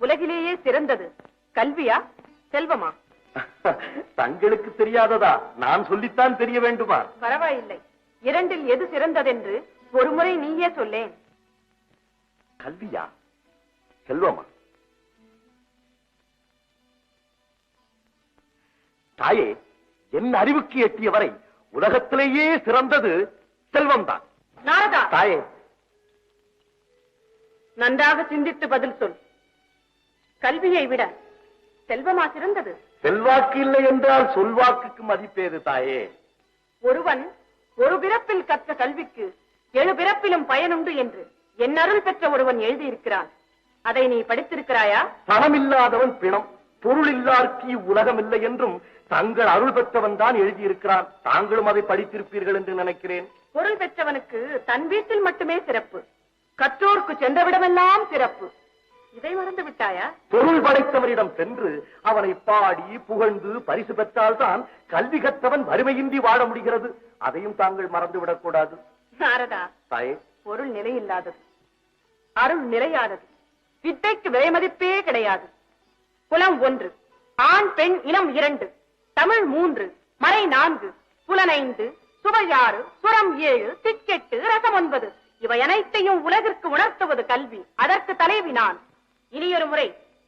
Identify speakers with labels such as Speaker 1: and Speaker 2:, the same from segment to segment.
Speaker 1: உலகிலேயே சிறந்தது கல்வியா செல்வமா?
Speaker 2: தங்களுக்கு தெரியாததா? நான் சொல்லித்தான் தெரிய வேண்டுமா?
Speaker 1: பரவாயில்லை, இரண்டில் எது சிறந்ததென்று ஒருமுறை நீயே சொல்லேன்.
Speaker 2: கல்வியா செல்வமா? தாயே, என் அறிவுக்கு எட்டிய வரை உலகத்திலேயே சிறந்தது செல்வம்தான்.
Speaker 1: நாரதா,
Speaker 2: தாயே,
Speaker 1: நன்றாக சிந்தித்து பதில் சொல். கல்வியை விட செல்வமா சிறந்தது?
Speaker 2: செல்வாக்கு இல்லை என்றால் சொல்வாக்குக்கு மதிப்பேது தாயே.
Speaker 1: ஒருவன் ஒரு பிறப்பில் கற்ற கல்விக்கு 7 பிறப்பிலும் பயனுண்டு என்று என் அருள் பெற்ற ஒருவன் எழுதியிருக்கிறான். அதை நீ படித்திருக்கிறாயா?
Speaker 2: பணம் இல்லாதவன் பிணம், பொருள் இல்லார்க்கு உலகம் இல்லை என்றும் தங்கள் அருள் பெற்றவன் தான் எழுதியிருக்கிறான். தாங்களும் அதை படித்திருப்பீர்கள் என்று நினைக்கிறேன்.
Speaker 1: பொருள் பெற்றவனுக்கு தன் வீட்டில் மட்டுமே சிறப்பு, கற்றோருக்கு சென்றவிடமெல்லாம் சிறப்பு. இதை மறந்து விட்டாயா?
Speaker 2: பொருள் படைத்தவனிடம் சென்று அவனை பாடி புகழ்ந்து பரிசு பெற்றால்தான் கல்வி கற்றவன் வறுமையின்றி வாழ முடிகிறது. அதையும் தாங்கள் மறந்துவிடக் கூடாது.
Speaker 1: நாரதா,
Speaker 2: தாயே,
Speaker 1: பொருள் நிலையில்லாதது, அருள் நிலையானது. வித்தைக்கு விலை மதிப்பே கிடையாது. குலம் 1, ஆண் பெண் இனம் 2, தமிழ் 3, மறை 4, புலன் 5, சுவை 6, சுரம் 7, திக்கெட்டு, ரசம் 9. இவை அனைத்தையும் உலகிற்கு உணர்த்துவது கல்வி. அதற்கு தலைவி நான். இனியொரு முறை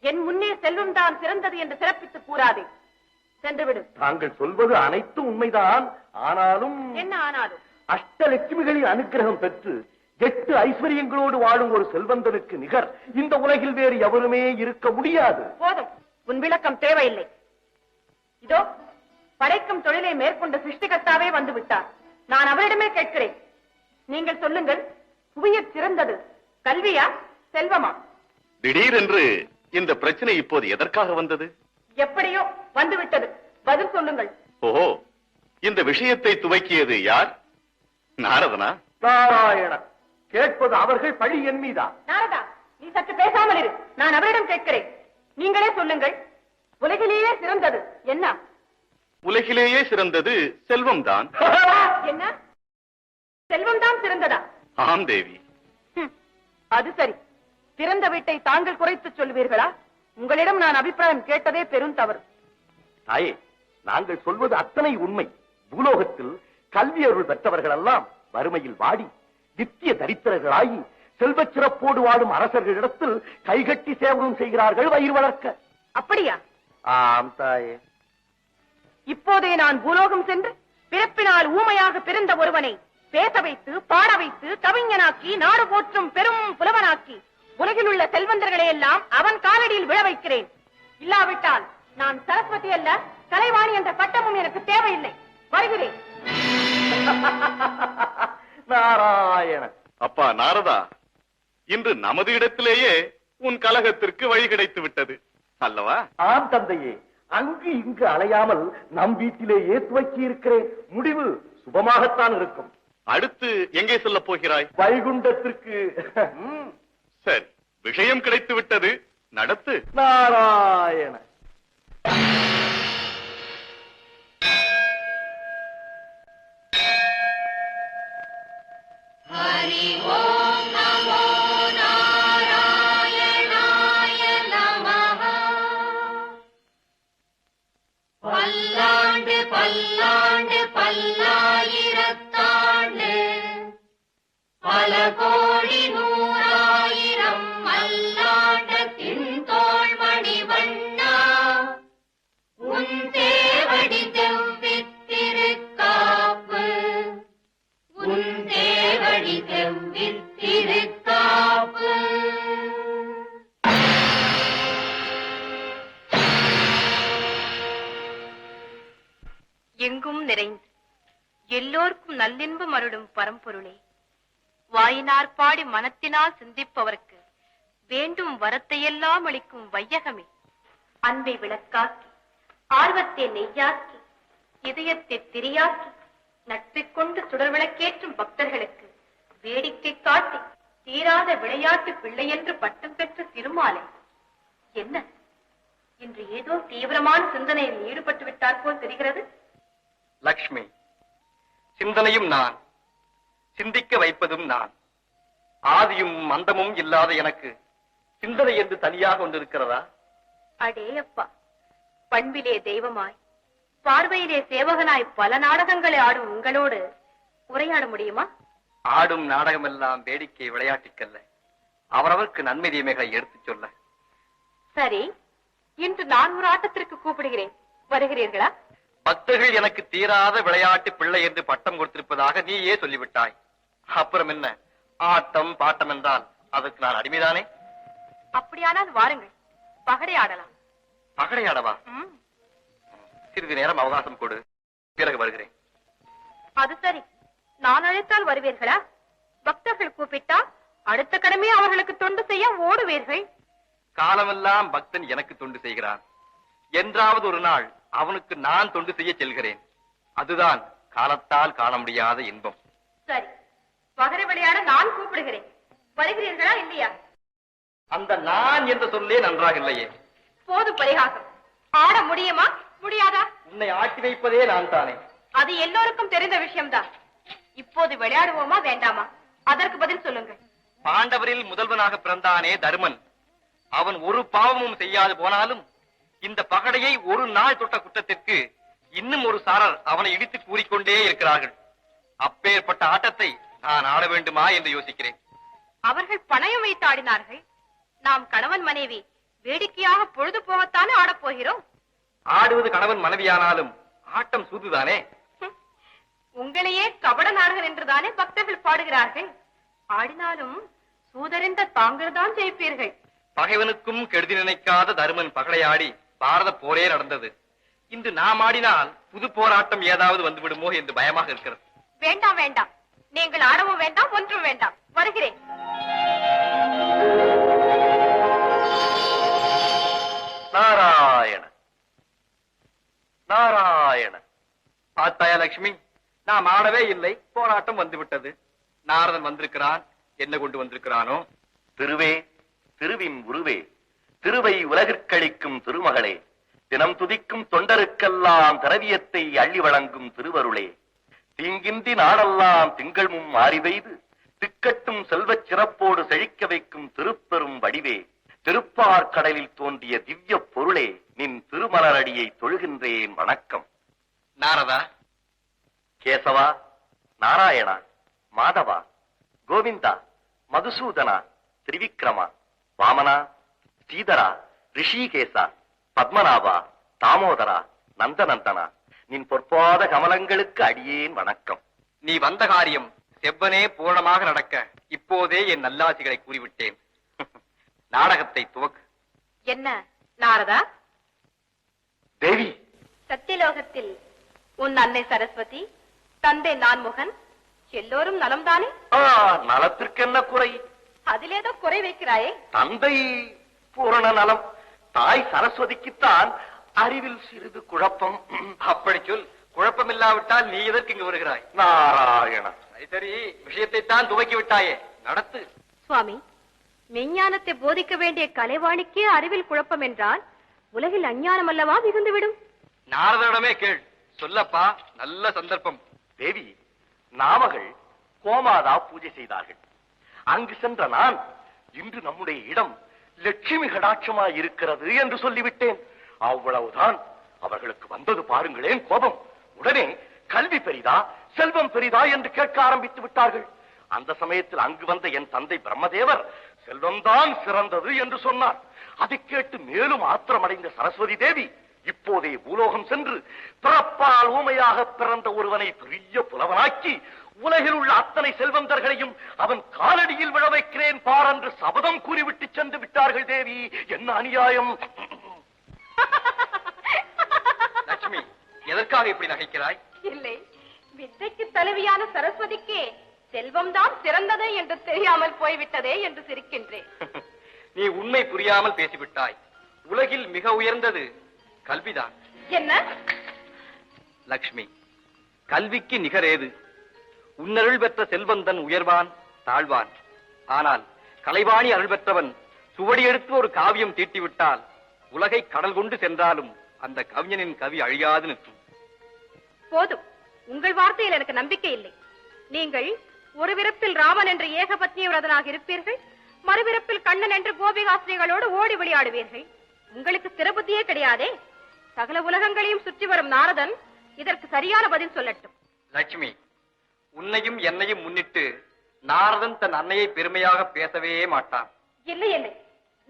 Speaker 1: என் முன்னே செல்வம் தான் சிறந்தது என்று சிறப்பித்து கூறாதே. சென்றுவிடு.
Speaker 2: தாங்கள் சொல்வது அனைத்தும் உண்மைதான். ஆனாலும்
Speaker 1: என்ன ஆனாலும்?
Speaker 2: அஷ்டலட்சுமிகளின் அனுகிரகம் பெற்று 8 ஐஸ்வர்யங்களோடு வாழும் ஒரு செல்வந்தனுக்கு நிகர் இந்த உலகில் வேறு எவருமே இருக்க முடியாது.
Speaker 1: போதும், உன் விளக்கம் தேவையில்லை. இதோ படைக்கும் தொழிலை மேற்கொண்ட சிருஷ்டிகர்த்தாவே வந்து விட்டார். நான் அவரிடமே கேட்கிறேன். நீங்கள் சொல்லுங்கள், புவியற் சிறந்தது கல்வியா செல்வமா?
Speaker 3: திடீரென்று இந்த பிரச்சனை இப்போது எதற்காக வந்தது?
Speaker 1: எப்படியோ வந்துவிட்டது. பதில் சொல்லுங்கள்.
Speaker 3: ஓஹோ, இந்த விஷயத்தை துவக்கியது யார்? நாரதனா?
Speaker 2: நாராயண, கேட்பது அவர்கள் பழி என் மீதா?
Speaker 1: நாரதா, நீ சற்று பேசாமல் இரு. நான் அவரிடம் கேட்கிறேன். நீங்களே சொல்லுங்கள், உலகிலேயே சிறந்தது என்ன?
Speaker 3: உலகிலேயே சிறந்தது செல்வம்தான்.
Speaker 1: என்ன, செல்வம்தான் சிறந்ததா?
Speaker 3: ஆம் தேவி.
Speaker 1: அது சரி. சிறந்த வீட்டை தாங்கள் குறைத்து சொல்வீர்களா? உங்களிடம் நான் அபிப்பிராயம் கேட்டதே பெரும் தவறு.
Speaker 2: தாயே, நாங்கள் சொல்வது அத்தனை உண்மை. பூலோகத்தில் கல்வி அருள் பெற்றவர்கள் எல்லாம் வறுமையில் வாடி நித்திய தரித்திரர்களாகி செல்வச் சிறப்போடு வாடும் அரசர்களிடத்தில் கைகட்டி சேவகம் செய்கிறார்கள் வயிறு வளர்க்க.
Speaker 1: அப்படியா?
Speaker 2: ஆம் தாயே.
Speaker 1: இப்போதே நான் பூலோகம் சென்று பிறப்பினால் ஊமையாக பிறந்த ஒருவனை பேச வைத்து பாட வைத்து கவிஞனாக்கி நாடு போற்றும் பெரும் புலவனாக்கி உலகில் உள்ள செல்வந்தர்களை எல்லாம் அவன் காலடியில் விழ வைக்கிறேன். இல்லாவிட்டால் நான் சரஸ்வதி அல்ல, கலைவாணி என்ற பட்டமும் எனக்கு தேவையில்லை. வருகிறேன்.
Speaker 2: நாராயண.
Speaker 3: அப்பா நாரதா, இன்று நமது இடத்திலேயே உன் கலகத்திற்கு வழி கிடைத்து விட்டது அல்லவா?
Speaker 2: ஆம் தந்தையே, அங்கு இங்கு அலையாமல் நம் வீட்டிலேயே துவக்கி இருக்கிறேன். முடிவு சுபமாகத்தான் இருக்கும்.
Speaker 3: அடுத்து எங்கே சொல்ல போகிறாய்?
Speaker 2: வைகுண்டத்திற்கு.
Speaker 3: சரி, விஷயம் கிடைத்து விட்டது, நடத்து.
Speaker 2: நாராயண.
Speaker 4: ஹரி ஓம் நமோ நாராயணாய நமஹ. பல்லாண்டு பல்லாண்டு பல்லாயிரத்தாண்டு பல கோடி நூறாயிரம் மல்லாண்ட தின்தோள் மணிவண்ணா, உன் தேவடி செவ்வித்திருக்காப்பு, உன் தேவடி செவ்வித்திருக்காப்பு.
Speaker 1: எங்கும் நிறைந்து எல்லோருக்கும் நல்லின்பம் அருளும் பரம்பொருளே, வாயினார் பாடி மனத்தினால் சிந்திப்பவர்க்கு வேண்டும் வரத்தையெல்லாம் அளிக்கும் வையகமே, அன்பை விளக்காக்கி ஆர்வத்தை நெய்யாக்கி இதயத்தை திரியாக்கி நட்பைக் கொண்டு சுடர் விளக்கேற்றும் பக்தர்களுக்கு வேடிக்கை காட்டி தீராத விளையாட்டு பிள்ளை என்று பட்டம் பெற்ற திருமாலை, என்ன இன்று ஏதோ தீவிரமான சிந்தனையில் ஈடுபட்டு விட்டார் போல் தெரிகிறது.
Speaker 2: லக்ஷ்மி, சிந்தனையும் நான், சிந்திக்க வைப்பதும் நான். ஆதியும் மந்தமும் இல்லாத எனக்கு சிந்தனை என்று தனியாக ஒன்று இருக்கிறதா?
Speaker 1: அடே அப்பா, பண்பிலே தெய்வமாய் பார்வையிலே சேவகனாய் பல நாடகங்களை ஆடும் உங்களோடு உரையாட முடியுமா?
Speaker 2: ஆடும் நாடகம் எல்லாம் வேடிக்கை விளையாட்டுக்கல்ல, அவரவருக்கு நன்மை தீமைகளை எடுத்துச் சொல்ல.
Speaker 1: சரி, இன்று நான் ஒரு ஆட்டத்திற்கு கூப்பிடுகிறேன், வருகிறீர்களா?
Speaker 2: பக்தர்கள் எனக்கு தீராத விளையாட்டு பிள்ளை என்று பட்டம் கொடுத்திருப்பதாக நீயே சொல்லிவிட்டாய். அப்புறம் என்ன, ஆட்டம் பாட்டம் என்றால் அதற்கு நான் அடிமைதானே?
Speaker 1: அப்படியானால் வாருங்கள், பகடை ஆடலாம்.
Speaker 2: பகடையாடவா? சிறிது நேரம் அவகாசம் கொடு, பிறகு வருகிறேன்.
Speaker 1: அது சரி, நான் அழைத்தால் வருவீர்களா? பக்தர்கள் கூப்பிட்டால் அடுத்த கடமை அவர்களுக்கு தொண்டு செய்ய ஓடுவீர்கள்.
Speaker 2: காலமெல்லாம் பக்தன் எனக்கு தொண்டு செய்கிறான். என்றாவது ஒரு நாள் அவனுக்கு நான் தொண்டு செய்ய செல்கிறேன். அதுதான் காலத்தால் காண முடியாத இன்பம்.
Speaker 1: சரி, பகடை விளையாட நான் கூப்பிடுகிறேன், வருகிறீர்களா இல்லையா?
Speaker 2: அந்த நான் என்ற சொல்லே நன்றாக இல்லையே.
Speaker 1: போது பரிகாசம். ஆட முடியுமா முடியாதா?
Speaker 2: உன்னை ஆட்டி வைப்பதே நான் தானே.
Speaker 1: அது எல்லோருக்கும் தெரிந்த விஷயம்தான். இப்போது விளையாடுவோமா வேண்டாமா? அதற்கு பதில் சொல்லுங்கள்.
Speaker 2: பாண்டவரில் முதல்வனாக பிறந்தானே தருமன், அவன் ஒரு பாவமும் செய்யாது போனாலும் இந்த பகடையை ஒரு நாள் தொட்ட குற்றத்திற்கு இன்னும் ஒரு சாரர் அவனை இடித்து கூறிக்கொண்டே இருக்கிறார்கள். அப்பேற்பட்ட ஆட்டத்தை நான் ஆட வேண்டுமா என்று யோசிக்கிறேன்.
Speaker 1: அவர்கள் பணயம் வைத்து ஆடினார்கள். நாம் கணவன் மனைவி வேடிக்கையாக பொழுது போகத்தானே ஆடப் போகிறோம்.
Speaker 2: ஆடுவது கணவன் மனைவியானாலும் ஆட்டம் சூதுதானே.
Speaker 1: உங்களையே கபட நாடகன் என்றுதானே பக்தர்கள் பாடுகிறார்கள். ஆடினாலும் சூதறிந்த தாங்கள் தான் ஜெயிப்பீர்கள்.
Speaker 2: பகைவனுக்கும் கெடுதி நினைக்காத தருமன் பகடையாடி பாரத போரே நடந்தது. இன்று நாம் ஆடினால் புது போராட்டம் ஏதாவது வந்துவிடுமோ என்று பயமாக இருக்கிறது.
Speaker 1: வேண்டாம் வேண்டாம், நீங்கள் ஆடவும் வேண்டாம், ஒன்றும் வேண்டாம், வருகிறேன்.
Speaker 2: நாராயண நாராயண. பார்த்தாயா லட்சுமி, நாம் ஆடவே இல்லை, போராட்டம் வந்துவிட்டது. நாரதன் வந்திருக்கிறான், என்ன கொண்டு வந்திருக்கிறானோ?
Speaker 3: திருவே, திருவின் உருவே, திருவை உலகிற்கழிக்கும் திருமகளே, தினம் துதிக்கும் தொண்டருக்கெல்லாம் திரவியத்தை அள்ளி வழங்கும் திருவருளே, தீங்கின்றி நாடெல்லாம் திங்கள்மும் மாறி பெய்து திக்கட்டும் செல்வச் சிறப்போடு செழிக்க வைக்கும் திருப்பெரும் வடிவே, திருப்பார் கடலில் தோன்றிய திவ்ய பொருளே, நின் திருமலரடியை தொழுகின்றேன், வணக்கம்.
Speaker 2: நாரதா,
Speaker 3: கேசவா, நாராயணா, மாதவா, கோவிந்தா, மதுசூதனா, திரிவிக்ரமா, வாமனா, ஸ்ரீதரா, ரிஷிகேசா, பத்மநாபா, தாமோதரா, நந்தநந்தனா, நின் பொற்பாத கமலங்களுக்கு அடியேன் வணக்கம்.
Speaker 2: நீ வந்த காரியம் செவ்வனே பூரணமாக நடக்க இப்போதே என் நல்லாசிகளை கூறிவிட்டேன். நாடகத்தை துவக்கு.
Speaker 1: என்ன நாரதா?
Speaker 3: தேவி,
Speaker 1: சத்தியலோகத்தில் உன் அன்னை சரஸ்வதி, தந்தை நான்முகன் எல்லோரும் நலம்தானே?
Speaker 3: நலத்திற்கென்ன குறை?
Speaker 1: அதிலேதோ குறை வைக்கிறாயே.
Speaker 3: தந்தை பூரண நலம், தாய் சரஸ்வதிக்குத்தான் அறிவில் சிறிது குழப்பம்.
Speaker 2: அப்படி சொல். குழப்பமில்லாவிட்டால் நீ எதற்கு இங்கு வருகிறாய்?
Speaker 3: நாராயண.
Speaker 2: சரி, விஷயத்தை தான் துவக்கி விட்டாயே, நடத்து.
Speaker 1: சுவாமி, மெஞ்ஞானத்தை போதிக்க வேண்டிய கலைவாணிக்கே அறிவில் குழப்பம் என்றால் உலகில் அஞ்ஞானம் அல்லவா மிகுந்துவிடும்?
Speaker 2: நாரதனிடமே கேள். சொல்லப்பா, நல்ல சந்தர்ப்பம்.
Speaker 3: தேவி, நாமகள் கோமாதா பூஜை செய்தார்கள். அங்கு சென்ற நான் இன்று நம்முடைய இடம் லட்சுமி கடாட்சமாய் இருக்கிறது என்று சொல்லிவிட்டேன். அவ்வளவுதான். அவர்களுக்கு வந்தது பாருங்களேன் கோபம். உடனே கல்வி பெரிதா செல்வம் பெரிதா என்று கேட்க ஆரம்பித்து விட்டார்கள். அந்த சமயத்தில் அங்கு வந்த என் தந்தை பிரம்மதேவர் செல்வம்தான் சிறந்தது என்று சொன்னார். அதை கேட்டு மேலும் ஆத்திரமடைந்த சரஸ்வதி தேவி இப்போதே பூலோகம் சென்று பிறப்பால் ஊமையாக பிறந்த ஒருவனை பெரிய புலவனாக்கி உலகில் உள்ள அத்தனை செல்வந்தர்களையும் அவன் காலடியில் விழ வைக்கிறேன் பார் என்று சபதம் கூறிவிட்டு சென்று விட்டார்கள். தேவி, என்ன அநியாயம்!
Speaker 2: லட்சுமி, எதற்காக இப்படி நகைக்கிறாய்?
Speaker 1: இல்லை, வித்தைக்கு தலைவியான சரஸ்வதிக்கே செல்வம்தான் சிறந்தது என்று தெரியாமல் போய்விட்டதே என்று சிரிக்கின்றேன்.
Speaker 2: நீ உண்மை புரியாமல் பேசிவிட்டாய். உலகில் மிக உயர்ந்தது கல்விதான்.
Speaker 1: என்ன?
Speaker 2: லட்சுமி, கல்விக்கு நிகரேது? உன்னருள் பெற்ற செல்வந்தன் உயர்வான் தாழ்வான். ஆனால் கலைவாணி அருள் பெற்றவன் சுவடி எடுத்து ஒரு காவியம் தீட்டிவிட்டால் உலகை கடல் கொண்டு சென்றாலும் அந்த கவிஞனின் கவி அழியாது நிற்கும்.
Speaker 1: போதும், உங்கள் வார்த்தையில் எனக்கு நம்பிக்கை இல்லை. நீங்கள் ஒரு விருப்பில் ராமன் என்ற ஏகபத்னி விரதனாக இருப்பீர்கள், மறுபிறப்பில் கண்ணன் என்று கோபிகாஸ்திரிகளோடு ஓடி விளையாடுவீர்கள். உங்களுக்கு சிறபுத்தியே கிடையாதே. சகல உலகங்களையும் சுற்றி வரும் நாரதன் இதற்கு சரியான பதில் சொல்லட்டும்.
Speaker 5: லட்சுமி, உன்னையும் என்னையும் முன்னிட்டு நாரதன் தன் அன்னையை பெருமையாக பேசவே மாட்டான்.
Speaker 1: இல்லை இல்லை,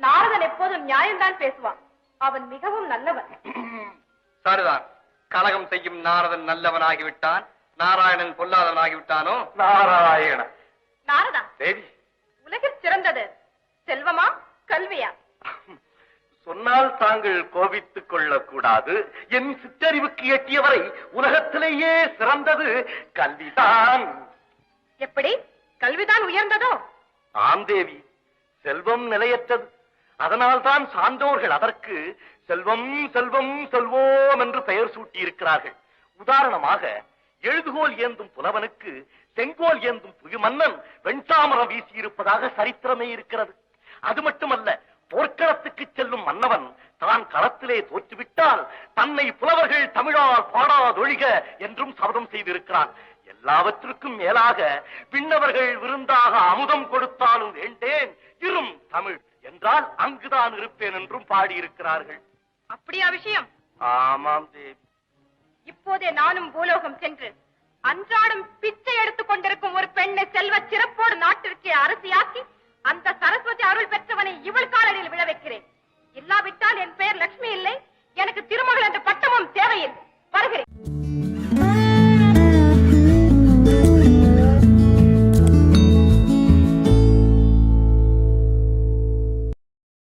Speaker 1: நாரதன் எப்போதும் நியாயம்தான் பேசுவான். அவன் மிகவும் நல்லவன்.
Speaker 5: சரிதான், கலகம் செய்யும் நாரதன் நல்லவனாகிவிட்டான், நாராயணன் பொல்லாதவனாகிவிட்டானோ?
Speaker 3: நாராயண
Speaker 1: நாரதா,
Speaker 3: தேவி,
Speaker 1: உலகில் சிறந்தது செல்வமா கல்வியா?
Speaker 3: சொன்னால் தாங்கள் கோபித்துக் கொள்ளக்கூடாது. என் சிற்றறிவுக்கு எட்டியவரை உலகத்திலேயே சிறந்தது கல்விதான்.
Speaker 1: எப்படி கல்விதான் உயர்ந்ததோ?
Speaker 3: ஆம் தேவி, செல்வம் நிலையற்றது. அதனால்தான் சான்றோர்கள் அதற்கு செல்வம் செல்வம் செல்வோம் என்று பெயர் சூட்டி இருக்கிறார்கள். உதாரணமாக, எழுதுகோல் ஏந்தும் புலவனுக்கு செங்கோல் ஏந்தும் புவி மன்னன் வெண்சாமரம் வீசி இருப்பதாக சரித்திரமே இருக்கிறது. அது மட்டுமல்ல, போர்க்களத்துக்கு செல்லும் மன்னவன் தான் களத்திலே தோற்றுவிட்டால் தன்னை புலவர்கள் தமிழால் பாடாதொழிக என்றும் சபதம் செய்திருக்கிறான். எல்லாவற்றுக்கும் மேலாக விண்ணவர்கள் விருந்தாக அமுதம் கொடுத்தாலும் வேண்டேன் இரும் தமிழ் என்றால் அங்குதான் இருப்பேன் என்றும் பாடியிருக்கிறார்கள்.
Speaker 1: அப்படியா விஷயம்?
Speaker 3: ஆமாம் தேவி.
Speaker 1: இப்போதே நானும் பூலோகம் சென்று அன்றாடம் பிச்சை எடுத்துக் கொண்டிருக்கும் ஒரு பெண்ணை செல்வ சிறப்போடு நாட்டிற்கே அரசியாக்கி அந்த சரஸ்வதி அருள் பெற்றவனை இவள் காலடியில் விழ வைக்கிறேன். இல்லாவிட்டால் என் பெயர் லட்சுமி இல்லை, எனக்கு திருமகள்